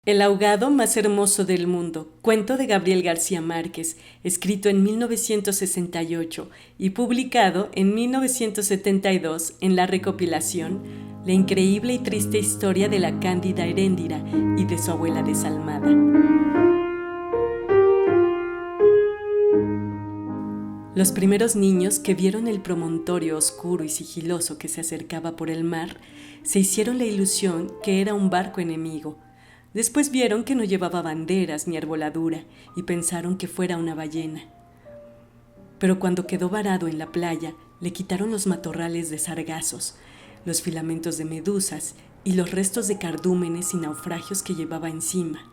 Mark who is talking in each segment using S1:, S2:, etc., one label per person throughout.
S1: El ahogado más hermoso del mundo, cuento de Gabriel García Márquez, escrito en 1968 y publicado en 1972 en la recopilación La increíble y triste historia de la cándida Heréndira y de su abuela desalmada. Los primeros niños que vieron el promontorio oscuro y sigiloso que se acercaba por el mar se hicieron la ilusión que era un barco enemigo. Después vieron que no llevaba banderas ni arboladura y pensaron que fuera una ballena. Pero cuando quedó varado en la playa, le quitaron los matorrales de sargazos, los filamentos de medusas y los restos de cardúmenes y naufragios que llevaba encima.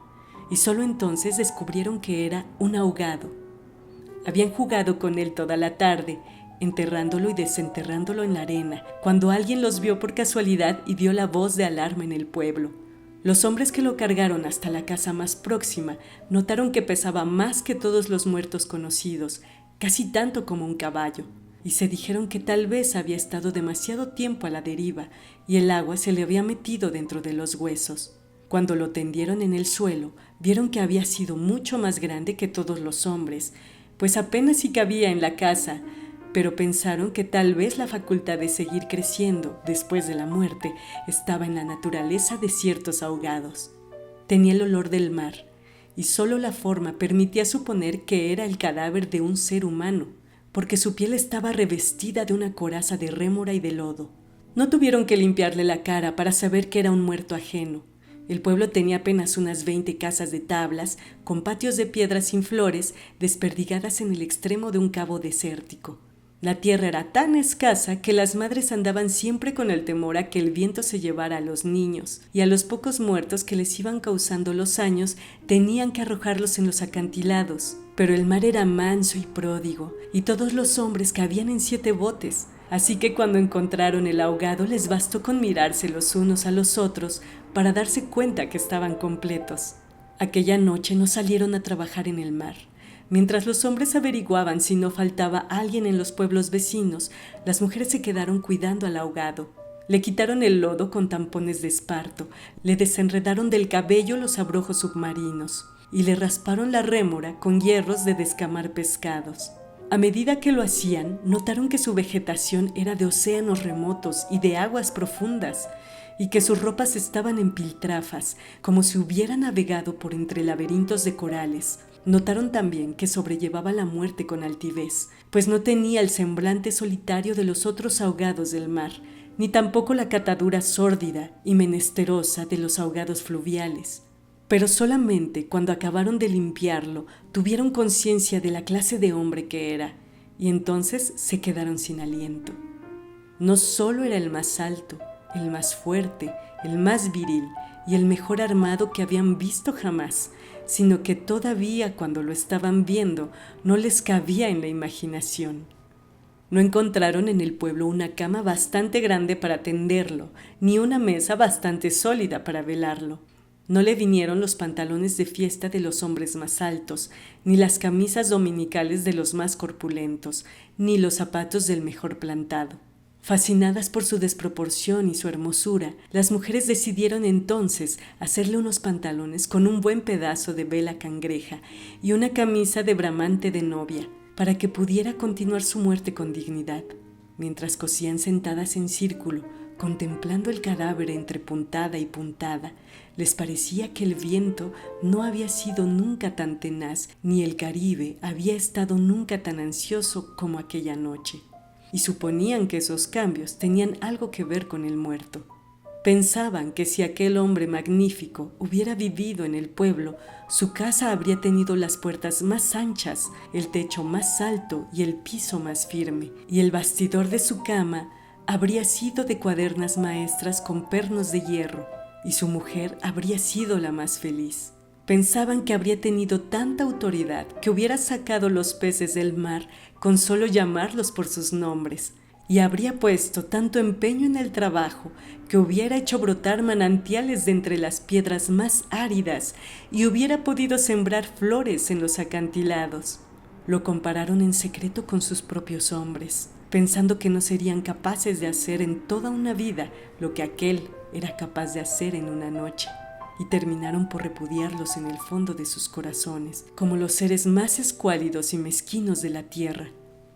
S1: Y solo entonces descubrieron que era un ahogado. Habían jugado con él toda la tarde, enterrándolo y desenterrándolo en la arena, cuando alguien los vio por casualidad y dio la voz de alarma en el pueblo. Los hombres que lo cargaron hasta la casa más próxima notaron que pesaba más que todos los muertos conocidos, casi tanto como un caballo, y se dijeron que tal vez había estado demasiado tiempo a la deriva y el agua se le había metido dentro de los huesos. Cuando lo tendieron en el suelo, vieron que había sido mucho más grande que todos los hombres, pues apenas si cabía en la casa, pero pensaron que tal vez la facultad de seguir creciendo después de la muerte estaba en la naturaleza de ciertos ahogados. Tenía el olor del mar, y solo la forma permitía suponer que era el cadáver de un ser humano, porque su piel estaba revestida de una coraza de rémora y de lodo. No tuvieron que limpiarle la cara para saber que era un muerto ajeno. El pueblo tenía apenas unas 20 casas de tablas, con patios de piedras sin flores, desperdigadas en el extremo de un cabo desértico. La tierra era tan escasa que las madres andaban siempre con el temor a que el viento se llevara a los niños, y a los pocos muertos que les iban causando los años tenían que arrojarlos en los acantilados. Pero el mar era manso y pródigo, y todos los hombres cabían en 7 botes, así que cuando encontraron el ahogado les bastó con mirarse los unos a los otros para darse cuenta que estaban completos. Aquella noche no salieron a trabajar en el mar. Mientras los hombres averiguaban si no faltaba alguien en los pueblos vecinos, las mujeres se quedaron cuidando al ahogado. Le quitaron el lodo con tampones de esparto, le desenredaron del cabello los abrojos submarinos y le rasparon la rémora con hierros de descamar pescados. A medida que lo hacían, notaron que su vegetación era de océanos remotos y de aguas profundas, y que sus ropas estaban en piltrafas, como si hubiera navegado por entre laberintos de corales. Notaron también que sobrellevaba la muerte con altivez, pues no tenía el semblante solitario de los otros ahogados del mar, ni tampoco la catadura sórdida y menesterosa de los ahogados fluviales. Pero solamente cuando acabaron de limpiarlo, tuvieron conciencia de la clase de hombre que era, y entonces se quedaron sin aliento. No solo era el más alto, el más fuerte, el más viril y el mejor armado que habían visto jamás, sino que todavía cuando lo estaban viendo no les cabía en la imaginación. No encontraron en el pueblo una cama bastante grande para tenderlo, ni una mesa bastante sólida para velarlo. No le vinieron los pantalones de fiesta de los hombres más altos, ni las camisas dominicales de los más corpulentos, ni los zapatos del mejor plantado. Fascinadas por su desproporción y su hermosura, las mujeres decidieron entonces hacerle unos pantalones con un buen pedazo de vela cangreja y una camisa de bramante de novia, para que pudiera continuar su muerte con dignidad. Mientras cosían sentadas en círculo, contemplando el cadáver entre puntada y puntada, les parecía que el viento no había sido nunca tan tenaz, ni el Caribe había estado nunca tan ansioso como aquella noche. Y suponían que esos cambios tenían algo que ver con el muerto. Pensaban que si aquel hombre magnífico hubiera vivido en el pueblo, su casa habría tenido las puertas más anchas, el techo más alto y el piso más firme, y el bastidor de su cama habría sido de cuadernas maestras con pernos de hierro, y su mujer habría sido la más feliz. Pensaban que habría tenido tanta autoridad que hubiera sacado los peces del mar con solo llamarlos por sus nombres, y habría puesto tanto empeño en el trabajo que hubiera hecho brotar manantiales de entre las piedras más áridas y hubiera podido sembrar flores en los acantilados. Lo compararon en secreto con sus propios hombres, pensando que no serían capaces de hacer en toda una vida lo que aquel era capaz de hacer en una noche. y terminaron por repudiarlos en el fondo de sus corazones, como los seres más escuálidos y mezquinos de la tierra.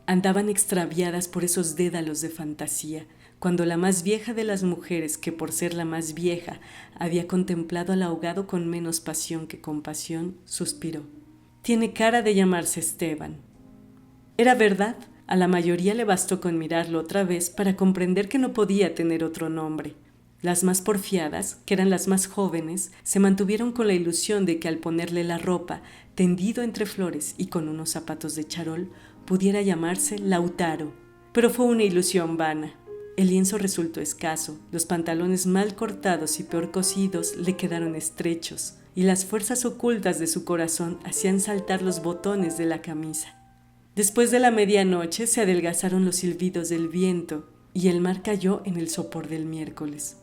S1: Andaban extraviadas por esos dédalos de fantasía, cuando la más vieja de las mujeres, que por ser la más vieja había contemplado al ahogado con menos pasión que compasión, suspiró. «Tiene cara de llamarse Esteban». Era verdad, a la mayoría le bastó con mirarlo otra vez para comprender que no podía tener otro nombre. Las más porfiadas, que eran las más jóvenes, se mantuvieron con la ilusión de que al ponerle la ropa, tendido entre flores y con unos zapatos de charol, pudiera llamarse Lautaro. Pero fue una ilusión vana. El lienzo resultó escaso, los pantalones mal cortados y peor cosidos le quedaron estrechos, y las fuerzas ocultas de su corazón hacían saltar los botones de la camisa. Después de la medianoche se adelgazaron los silbidos del viento, y el mar cayó en el sopor del miércoles.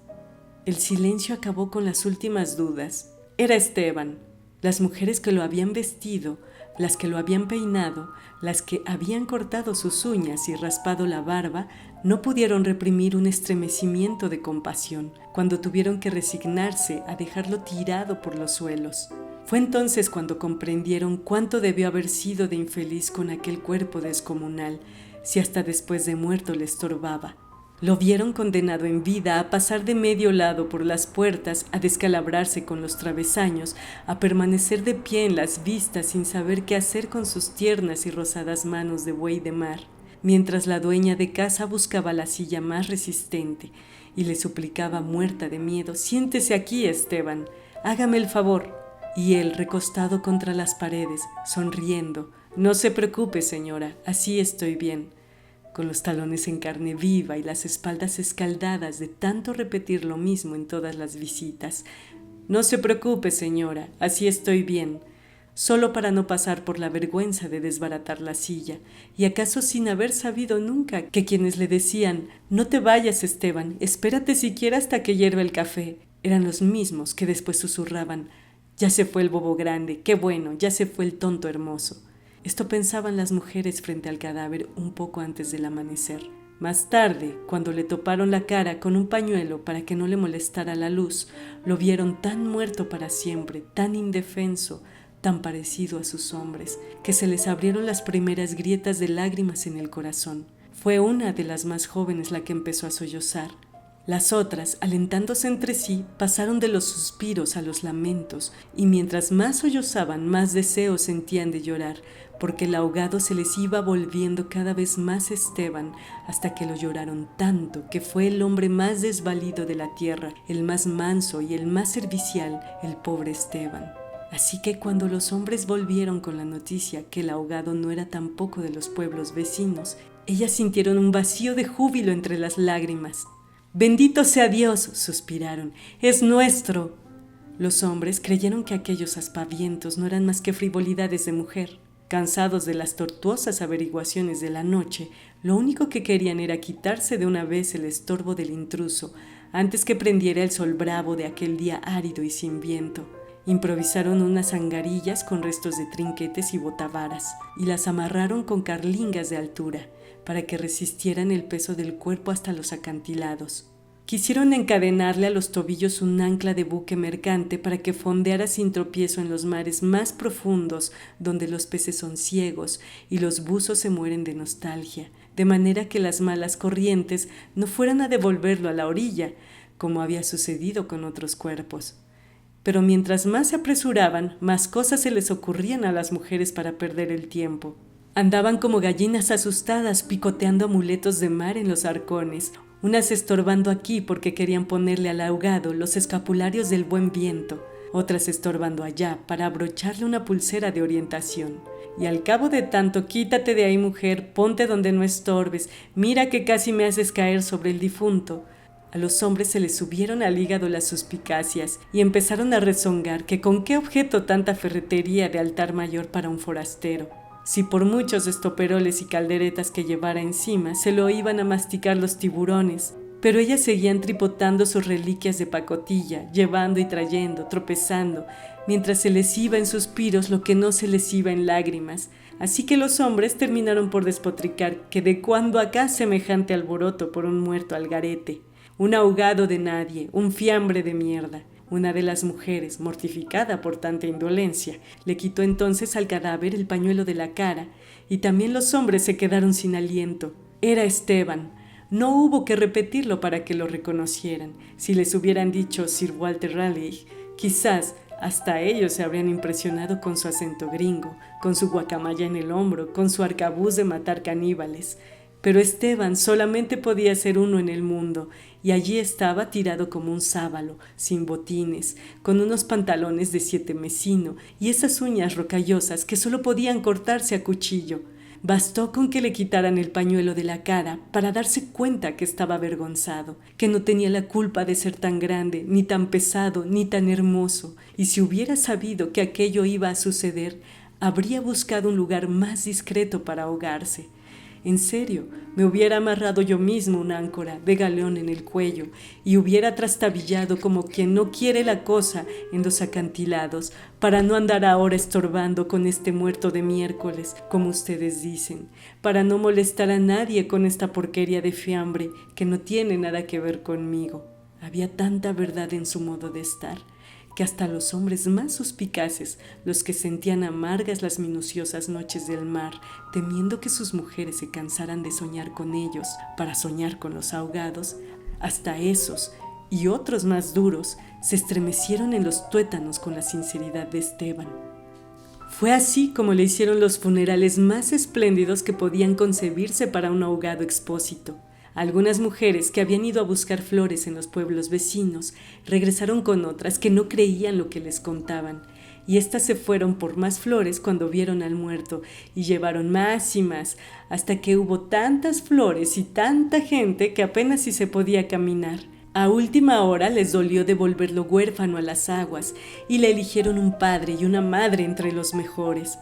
S1: El silencio acabó con las últimas dudas. Era Esteban. Las mujeres que lo habían vestido, las que lo habían peinado, las que habían cortado sus uñas y raspado la barba, no pudieron reprimir un estremecimiento de compasión cuando tuvieron que resignarse a dejarlo tirado por los suelos. Fue entonces cuando comprendieron cuánto debió haber sido de infeliz con aquel cuerpo descomunal, si hasta después de muerto le estorbaba. Lo vieron condenado en vida a pasar de medio lado por las puertas, a descalabrarse con los travesaños, a permanecer de pie en las vistas sin saber qué hacer con sus tiernas y rosadas manos de buey de mar, mientras la dueña de casa buscaba la silla más resistente y le suplicaba muerta de miedo: «Siéntese aquí, Esteban, hágame el favor». Y él, recostado contra las paredes, sonriendo: «No se preocupe, señora, así estoy bien», con los talones en carne viva y las espaldas escaldadas de tanto repetir lo mismo en todas las visitas. «No se preocupe, señora, así estoy bien», solo para no pasar por la vergüenza de desbaratar la silla, y acaso sin haber sabido nunca que quienes le decían «No te vayas, Esteban, espérate siquiera hasta que hierva el café», eran los mismos que después susurraban «Ya se fue el bobo grande, qué bueno, ya se fue el tonto hermoso». Esto pensaban las mujeres frente al cadáver un poco antes del amanecer. Más tarde, cuando le toparon la cara con un pañuelo para que no le molestara la luz, lo vieron tan muerto para siempre, tan indefenso, tan parecido a sus hombres, que se les abrieron las primeras grietas de lágrimas en el corazón. Fue una de las más jóvenes la que empezó a sollozar. Las otras, alentándose entre sí, pasaron de los suspiros a los lamentos, y mientras más sollozaban, más deseos sentían de llorar, porque el ahogado se les iba volviendo cada vez más Esteban, hasta que lo lloraron tanto que fue el hombre más desvalido de la tierra, el más manso y el más servicial, el pobre Esteban. Así que cuando los hombres volvieron con la noticia que el ahogado no era tampoco de los pueblos vecinos, ellas sintieron un vacío de júbilo entre las lágrimas. «Bendito sea Dios», suspiraron, «es nuestro». Los hombres creyeron que aquellos aspavientos no eran más que frivolidades de mujer. Cansados de las tortuosas averiguaciones de la noche, lo único que querían era quitarse de una vez el estorbo del intruso, antes que prendiera el sol bravo de aquel día árido y sin viento. Improvisaron unas angarillas con restos de trinquetes y botavaras, y las amarraron con carlingas de altura, para que resistieran el peso del cuerpo hasta los acantilados. Quisieron encadenarle a los tobillos un ancla de buque mercante para que fondeara sin tropiezo en los mares más profundos, donde los peces son ciegos y los buzos se mueren de nostalgia, de manera que las malas corrientes no fueran a devolverlo a la orilla, como había sucedido con otros cuerpos. Pero mientras más se apresuraban, más cosas se les ocurrían a las mujeres para perder el tiempo. Andaban como gallinas asustadas picoteando amuletos de mar en los arcones, unas estorbando aquí porque querían ponerle al ahogado los escapularios del buen viento, otras estorbando allá para abrocharle una pulsera de orientación. Y al cabo de tanto: «Quítate de ahí, mujer, ponte donde no estorbes, mira que casi me haces caer sobre el difunto». A los hombres se les subieron al hígado las suspicacias y empezaron a rezongar que con qué objeto tanta ferretería de altar mayor para un forastero. Si por muchos estoperoles y calderetas que llevara encima se lo iban a masticar los tiburones, pero ellas seguían tripotando sus reliquias de pacotilla, llevando y trayendo, tropezando, mientras se les iba en suspiros lo que no se les iba en lágrimas. Así que los hombres terminaron por despotricar que de cuando acá semejante alboroto por un muerto al garete, un ahogado de nadie, un fiambre de mierda, Una de las mujeres, mortificada por tanta indolencia, le quitó entonces al cadáver el pañuelo de la cara, y también los hombres se quedaron sin aliento. Era Esteban. No hubo que repetirlo para que lo reconocieran. Si les hubieran dicho Sir Walter Raleigh, quizás hasta ellos se habrían impresionado con su acento gringo, con su guacamaya en el hombro, con su arcabuz de matar caníbales. Pero Esteban solamente podía ser uno en el mundo, y allí estaba tirado como un sábalo, sin botines, con unos pantalones de 7 mesino y esas uñas rocallosas que solo podían cortarse a cuchillo. Bastó con que le quitaran el pañuelo de la cara para darse cuenta que estaba avergonzado, que no tenía la culpa de ser tan grande, ni tan pesado, ni tan hermoso, y si hubiera sabido que aquello iba a suceder, habría buscado un lugar más discreto para ahogarse. En serio, me hubiera amarrado yo mismo una áncora de galeón en el cuello y hubiera trastabillado como quien no quiere la cosa en los acantilados para no andar ahora estorbando con este muerto de miércoles, como ustedes dicen, para no molestar a nadie con esta porquería de fiambre que no tiene nada que ver conmigo. Había tanta verdad en su modo de estar, que hasta los hombres más suspicaces, los que sentían amargas las minuciosas noches del mar, temiendo que sus mujeres se cansaran de soñar con ellos para soñar con los ahogados, hasta esos y otros más duros se estremecieron en los tuétanos con la sinceridad de Esteban. Fue así como le hicieron los funerales más espléndidos que podían concebirse para un ahogado expósito. Algunas mujeres que habían ido a buscar flores en los pueblos vecinos regresaron con otras que no creían lo que les contaban, y éstas se fueron por más flores cuando vieron al muerto y llevaron más y más, hasta que hubo tantas flores y tanta gente que apenas si se podía caminar. A última hora les dolió devolverlo huérfano a las aguas y le eligieron un padre y una madre entre los mejores.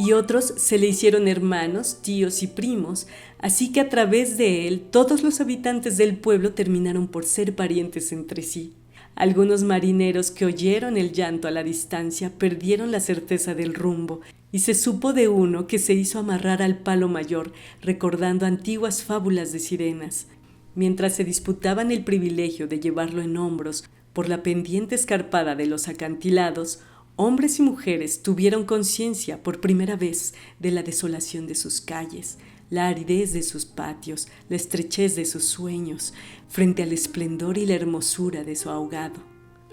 S1: Y otros se le hicieron hermanos, tíos y primos, así que a través de él todos los habitantes del pueblo terminaron por ser parientes entre sí. Algunos marineros que oyeron el llanto a la distancia perdieron la certeza del rumbo, y se supo de uno que se hizo amarrar al palo mayor, recordando antiguas fábulas de sirenas. Mientras se disputaban el privilegio de llevarlo en hombros por la pendiente escarpada de los acantilados, hombres y mujeres tuvieron conciencia por primera vez de la desolación de sus calles, la aridez de sus patios, la estrechez de sus sueños, frente al esplendor y la hermosura de su ahogado.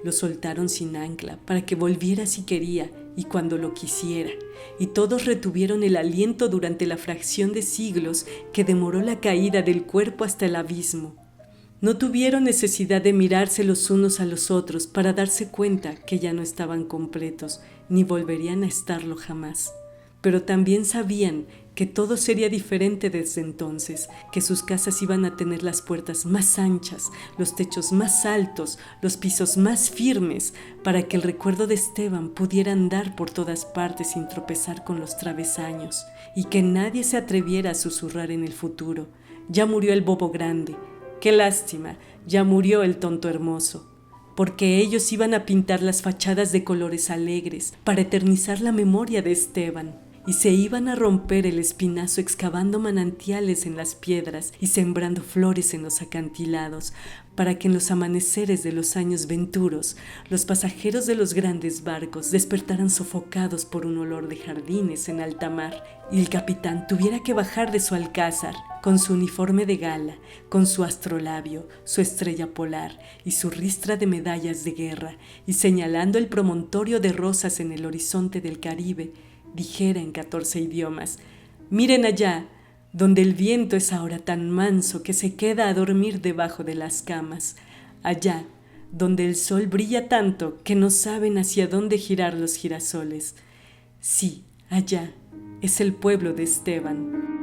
S1: Lo soltaron sin ancla para que volviera si quería y cuando lo quisiera, y todos retuvieron el aliento durante la fracción de siglos que demoró la caída del cuerpo hasta el abismo. No tuvieron necesidad de mirarse los unos a los otros para darse cuenta que ya no estaban completos, ni volverían a estarlo jamás. Pero también sabían que todo sería diferente desde entonces, que sus casas iban a tener las puertas más anchas, los techos más altos, los pisos más firmes, para que el recuerdo de Esteban pudiera andar por todas partes sin tropezar con los travesaños, y que nadie se atreviera a susurrar en el futuro: ya murió el bobo grande. ¡Qué lástima! Ya murió el tonto hermoso. Porque ellos iban a pintar las fachadas de colores alegres para eternizar la memoria de Esteban, y se iban a romper el espinazo excavando manantiales en las piedras y sembrando flores en los acantilados, para que en los amaneceres de los años venturos los pasajeros de los grandes barcos despertaran sofocados por un olor de jardines en alta mar, y el capitán tuviera que bajar de su alcázar con su uniforme de gala, con su astrolabio, su estrella polar y su ristra de medallas de guerra, y señalando el promontorio de rosas en el horizonte del Caribe, dijera en 14 idiomas: miren allá, donde el viento es ahora tan manso que se queda a dormir debajo de las camas, allá, donde el sol brilla tanto que no saben hacia dónde girar los girasoles. Sí, allá es el pueblo de Esteban.